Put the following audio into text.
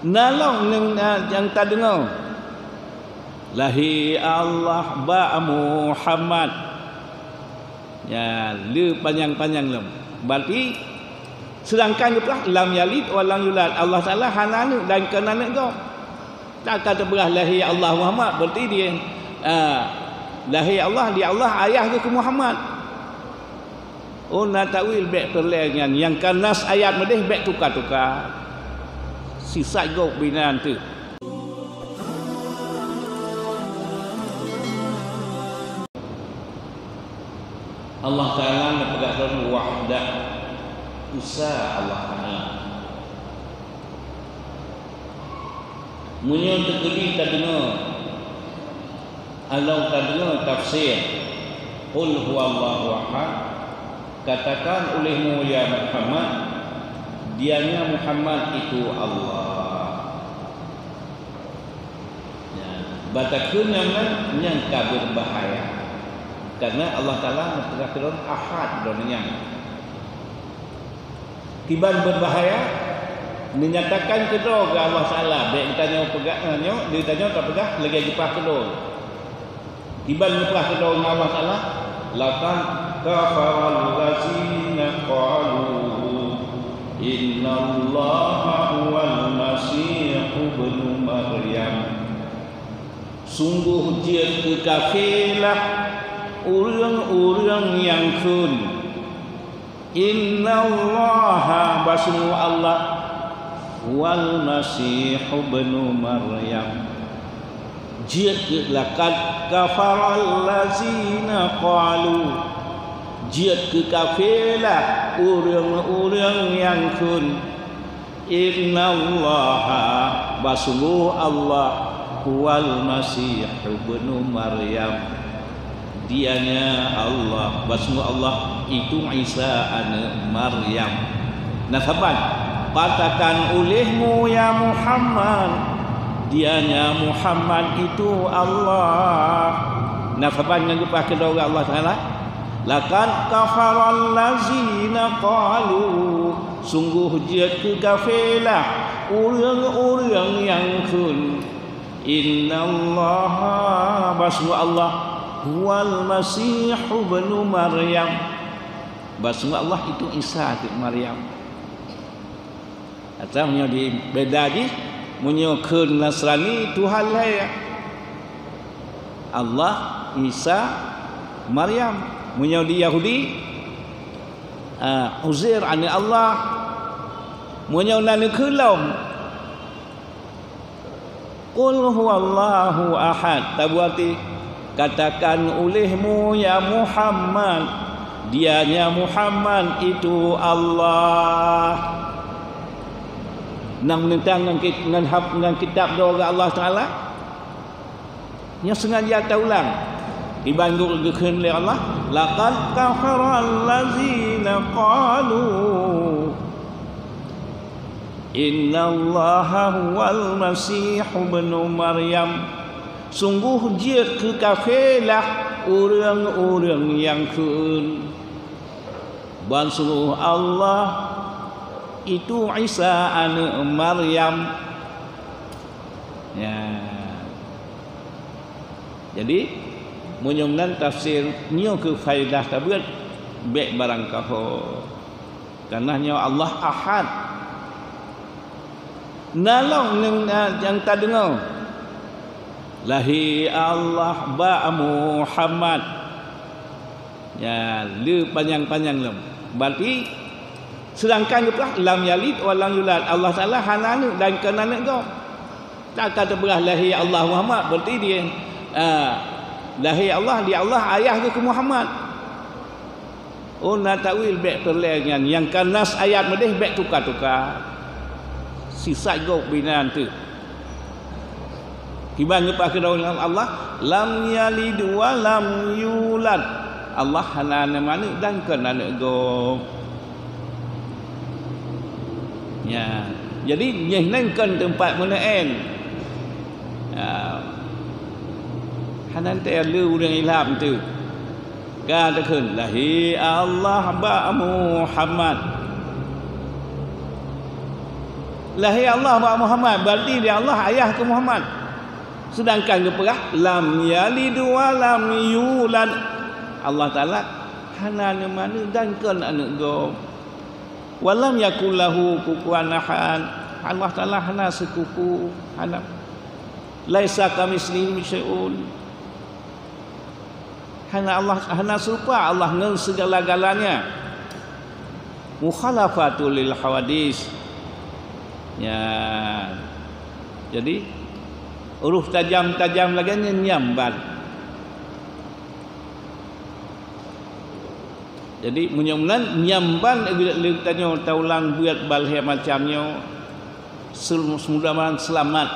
Nalong yang tak dengar. Lahir Allah ba Muhammad. Ya, le panjang-panjang lem. Berarti sedangkan juga lam yalid wa lam yulad. Allah Taala hananu dan kenana go. Tak kata berah lahir Allah Muhammad, berarti dia lahir Allah, dia Allah ayah ke Muhammad. Oh, nak takwil baik perlengan yang kanas ayat medeh baik tukar-tukar. Sisa go binan tu. Allah Taala nak pegang wahdah usaha Allah Taala. Munyo tegeli tak dengar. Allah tak dengar tafsir. Qul huwallahu ahad. Katakan olehmu ya Muhammad, dianya Muhammad itu Allah. Ya, batakeun yang kabur bahaya. Karena Allah Taala mentegakkan ahad dunia. Tiban berbahaya dinyatakan kedua ke Allah Taala. Baik ditanya pegaknya, dia tanya tak pegah lagi jepah kedua. Tiban jepah kedua dengan Allah Taala, laqad kafaral ladzina qalu innallaha huwal masih ibnu maryam. Sungguh dia kekafilah orang-orang yang kun innallaha basmu Allah wal masih ibnu maryam. Jid laqad kafaral ladzina qalu, jid kekafilah orang-orang yang kun innallaha basmu Allah wal masih ibnu maryam. Dianya Allah, basmu Allah itu Isa anak Maryam. Nasaban katakan olehmu ya Muhammad, dianya Muhammad itu Allah. Nasaban yang dipakai oleh Allah Taala, laqad kafaral ladzina qalu, sungguh dia kekafilah orang-orang yang kun innallaha basmu Allah huwal masih ibnu maryam. Basmu Allah itu Isa anak Maryam. Atau munyo di beda di munyo ke Nasrani Tuhan lain Allah, Isa, Maryam. Munyo di Yahudi Uzair anak Allah. Munyo nang kelom qul huwallahu ahad. Tabuati katakan olehmu ya Muhammad, dianya Muhammad itu Allah. Nang nentang dengan kitab doa Allah Taala yang sengaja taulang dibandung dengan oleh Allah, laqad kafaral ladzina qalu innallaha huwal masih ibnu maryam. Sungguh dia kekafilah orang-orang yang kun basmu Allah itu Isa anak Maryam. Ya. Jadi munyumnan tafsir nyo ke faidah tabut baik barang kaho. Karena nyo Allah ahad. Nalong yang tak dengar. Lahir Allah ba Muhammad. Ya, le panjang-panjang lem. Berarti sedangkan juga lam yalid wa lam yulad. Allah Taala hananu dan kenana go. Tak kata berah lahir Allah Muhammad, berarti dia lahir Allah, dia Allah ayah ke Muhammad. Oh, nak takwil baik perlengan yang kanas ayat medeh baik tukar-tukar. Sisa go binan tu. Tiba ngepak dengan Allah, lam yalid wa lam yulad. Allah hanana mana dan kenana go. Ya, jadi nyenengkan tempat mana en. Hanan te lu dengan ilham tu. Katakan lahir Allah ba Muhammad. lahir Allah wa Muhammad, berarti dia Allah ayah ke Muhammad. Sedangkan ke perah lam yalid wa lam yulad. Allah Taala hana mana dan kan anak go. Walam yakul lahu kufuwan ahad. Allah Taala hana sekufu, hana laisa kamitslihi syai'un. Hana Allah hana serupa Allah dengan segala-galanya. Mukhalafatul lil hawadis. Ya. Jadi huruf tajam-tajam lagi nyamban. Jadi munyamlan nyamban bila tanya taulang buat balhe macamnya semudah selamat.